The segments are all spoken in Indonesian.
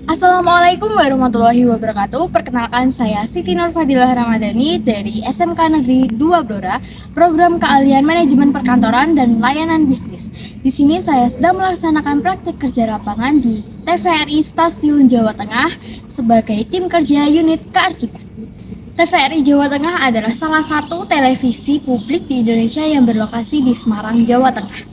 Assalamualaikum warahmatullahi wabarakatuh. Perkenalkan saya Siti Nurfadilah Ramadhani dari SMK Negeri 2 Blora, program keahlian manajemen perkantoran dan layanan bisnis. Di sini saya sedang melaksanakan praktik kerja lapangan di TVRI Stasiun Jawa Tengah sebagai tim kerja unit kearsipan. TVRI Jawa Tengah adalah salah satu televisi publik di Indonesia yang berlokasi di Semarang, Jawa Tengah.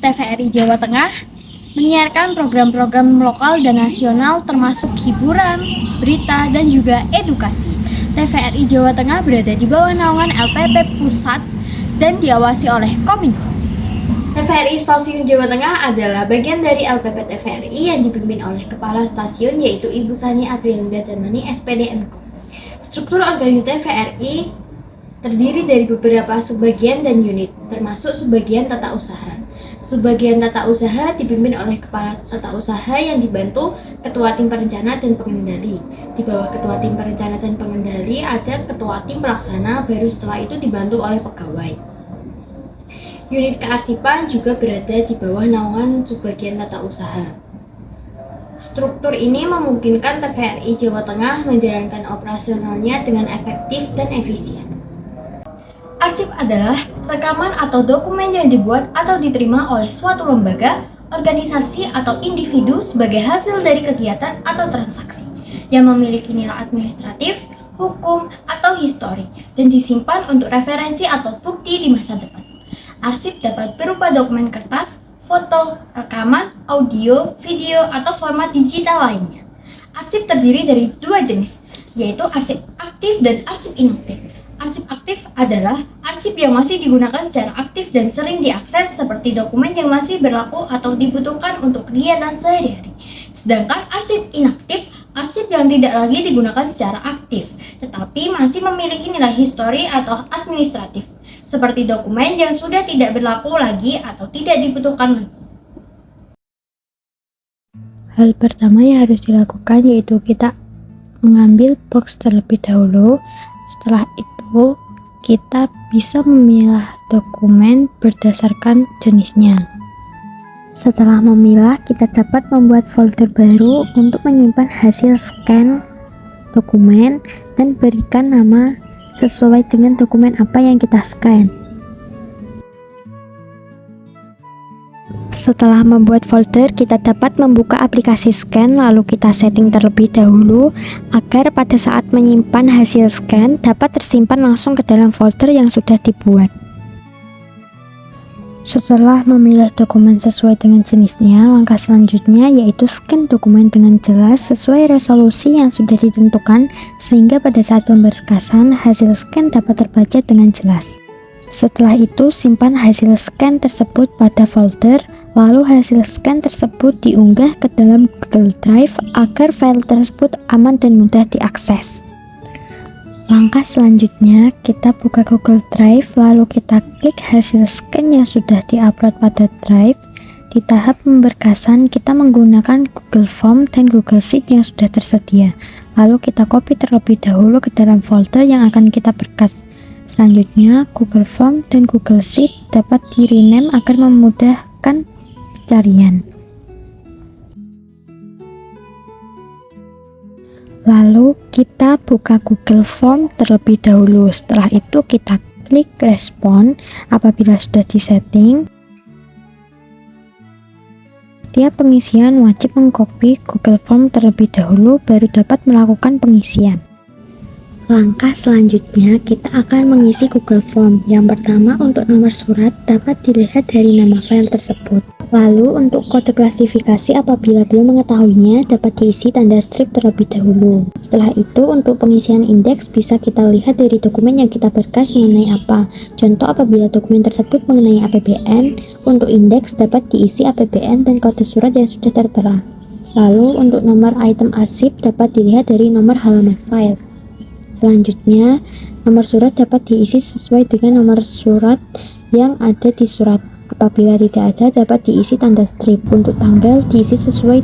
TVRI Jawa Tengah menyiarkan program-program lokal dan nasional termasuk hiburan, berita, dan juga edukasi. TVRI Jawa Tengah berada di bawah naungan LPP Pusat dan diawasi oleh Kominfo. TVRI Stasiun Jawa Tengah adalah bagian dari LPP TVRI yang dipimpin oleh Kepala Stasiun yaitu Ibu Sani Aprilinda Darmani SPD MKo. Struktur organisasi TVRI terdiri dari beberapa subbagian dan unit, termasuk subbagian tata usaha. Subbagian tata usaha dipimpin oleh kepala tata usaha yang dibantu ketua tim perencana dan pengendali. Di bawah ketua tim perencana dan pengendali ada ketua tim pelaksana, baru setelah itu dibantu oleh pegawai. Unit kearsipan juga berada di bawah naungan subbagian tata usaha. Struktur ini memungkinkan TVRI Jawa Tengah menjalankan operasionalnya dengan efektif dan efisien. Arsip adalah rekaman atau dokumen yang dibuat atau diterima oleh suatu lembaga, organisasi, atau individu sebagai hasil dari kegiatan atau transaksi yang memiliki nilai administratif, hukum, atau histori dan disimpan untuk referensi atau bukti di masa depan. Arsip dapat berupa dokumen kertas, foto, rekaman, audio, video, atau format digital lainnya. Arsip terdiri dari dua jenis, yaitu arsip aktif dan arsip inaktif. Arsip aktif adalah arsip yang masih digunakan secara aktif dan sering diakses seperti dokumen yang masih berlaku atau dibutuhkan untuk kegiatan sehari-hari. Sedangkan arsip inaktif, arsip yang tidak lagi digunakan secara aktif, tetapi masih memiliki nilai histori atau administratif, seperti dokumen yang sudah tidak berlaku lagi atau tidak dibutuhkan lagi. Hal pertama yang harus dilakukan yaitu kita mengambil box terlebih dahulu. Setelah itu kita bisa memilah dokumen berdasarkan jenisnya. Setelah memilah, kita dapat membuat folder baru untuk menyimpan hasil scan dokumen dan berikan nama sesuai dengan dokumen apa yang kita scan. Setelah membuat folder, kita dapat membuka aplikasi scan lalu kita setting terlebih dahulu agar pada saat menyimpan hasil scan dapat tersimpan langsung ke dalam folder yang sudah dibuat. Setelah memilih dokumen sesuai dengan jenisnya, langkah selanjutnya yaitu scan dokumen dengan jelas sesuai resolusi yang sudah ditentukan sehingga pada saat pemberkasan hasil scan dapat terbaca dengan jelas. Setelah itu, simpan hasil scan tersebut pada folder, lalu hasil scan tersebut diunggah ke dalam Google Drive agar file tersebut aman dan mudah diakses. Langkah selanjutnya, kita buka Google Drive, lalu kita klik hasil scan yang sudah diupload pada Drive. Di tahap pemberkasan, kita menggunakan Google Form dan Google Sheet yang sudah tersedia. Lalu kita copy terlebih dahulu ke dalam folder yang akan kita berkas. Selanjutnya, Google Form dan Google Sheet dapat di-rename agar memudahkan pencarian. Lalu kita buka Google Form terlebih dahulu. Setelah itu kita klik respon apabila sudah disetting. Setiap pengisian wajib mengcopy Google Form terlebih dahulu baru dapat melakukan pengisian. Langkah selanjutnya, kita akan mengisi Google Form. Yang pertama, untuk nomor surat dapat dilihat dari nama file tersebut. Lalu, untuk kode klasifikasi apabila belum mengetahuinya, dapat diisi tanda strip terlebih dahulu. Setelah itu, untuk pengisian indeks bisa kita lihat dari dokumen yang kita berkas mengenai apa. Contoh, apabila dokumen tersebut mengenai APBN, untuk indeks dapat diisi APBN dan kode surat yang sudah tertera. Lalu, untuk nomor item arsip dapat dilihat dari nomor halaman file. Selanjutnya, nomor surat dapat diisi sesuai dengan nomor surat yang ada di surat. Apabila tidak ada, dapat diisi tanda strip. Untuk tanggal, diisi sesuai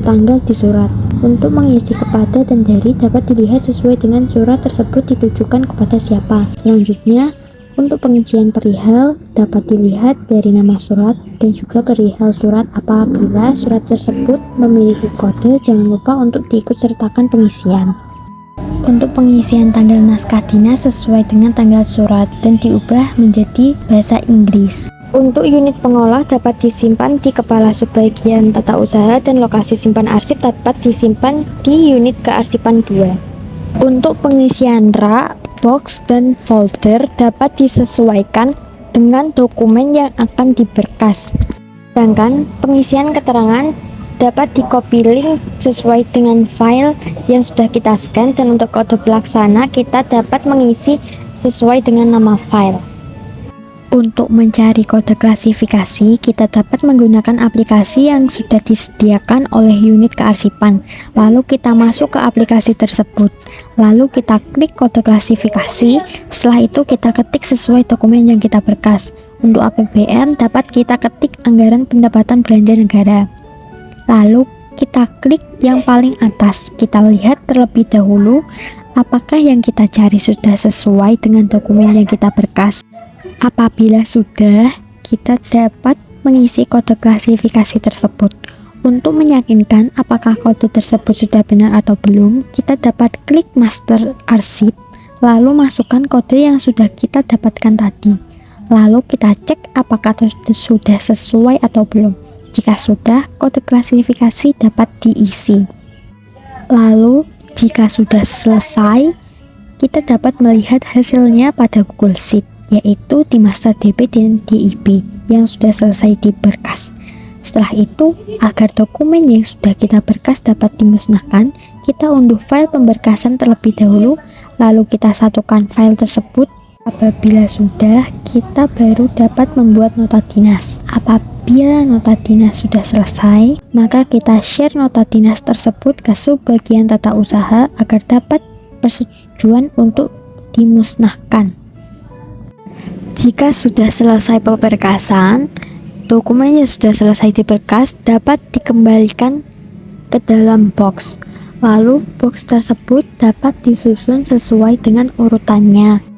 tanggal di surat. Untuk mengisi kepada dan dari dapat dilihat sesuai dengan surat tersebut ditujukan kepada siapa. Selanjutnya, Untuk pengisian perihal dapat dilihat dari nama surat dan juga perihal surat. Apabila surat tersebut memiliki kode, jangan lupa untuk diikut sertakan pengisian. Untuk pengisian tanggal naskah dinas sesuai dengan tanggal surat dan diubah menjadi bahasa Inggris. Untuk unit pengolah dapat disimpan di kepala subbagian tata usaha dan lokasi simpan arsip dapat disimpan di unit kearsipan 2. Untuk pengisian rak, box, dan folder dapat disesuaikan dengan dokumen yang akan diberkas. Sedangkan pengisian keterangan dapat di-copy link sesuai dengan file yang sudah kita scan, dan untuk kode pelaksana kita dapat mengisi sesuai dengan nama file. Untuk mencari kode klasifikasi, kita dapat menggunakan aplikasi yang sudah disediakan oleh unit kearsipan. Lalu kita masuk ke aplikasi tersebut. Lalu kita klik kode klasifikasi. Setelah itu kita ketik sesuai dokumen yang kita berkas. Untuk APBN dapat kita ketik anggaran pendapatan belanja negara. Lalu kita klik yang paling atas. Kita lihat terlebih dahulu apakah yang kita cari sudah sesuai dengan dokumen yang kita berkas. Apabila sudah, kita dapat mengisi kode klasifikasi tersebut. Untuk meyakinkan apakah kode tersebut sudah benar atau belum, kita dapat klik master arsip, lalu masukkan kode yang sudah kita dapatkan tadi. Lalu kita cek apakah sudah sesuai atau belum. Jika sudah, kode klasifikasi dapat diisi. Lalu, jika sudah selesai, kita dapat melihat hasilnya pada Google Sheet, yaitu di master DP dan DIP yang sudah selesai diberkas. Setelah itu, agar dokumen yang sudah kita berkas dapat dimusnahkan, kita unduh file pemberkasan terlebih dahulu, lalu kita satukan file tersebut. Apabila sudah, kita baru dapat membuat nota dinas. Apabila nota dinas sudah selesai, maka kita share nota dinas tersebut ke subbagian tata usaha agar dapat persetujuan untuk dimusnahkan. Jika sudah selesai pemberkasan, dokumen yang sudah selesai diberkas dapat dikembalikan ke dalam box. Lalu box tersebut dapat disusun sesuai dengan urutannya.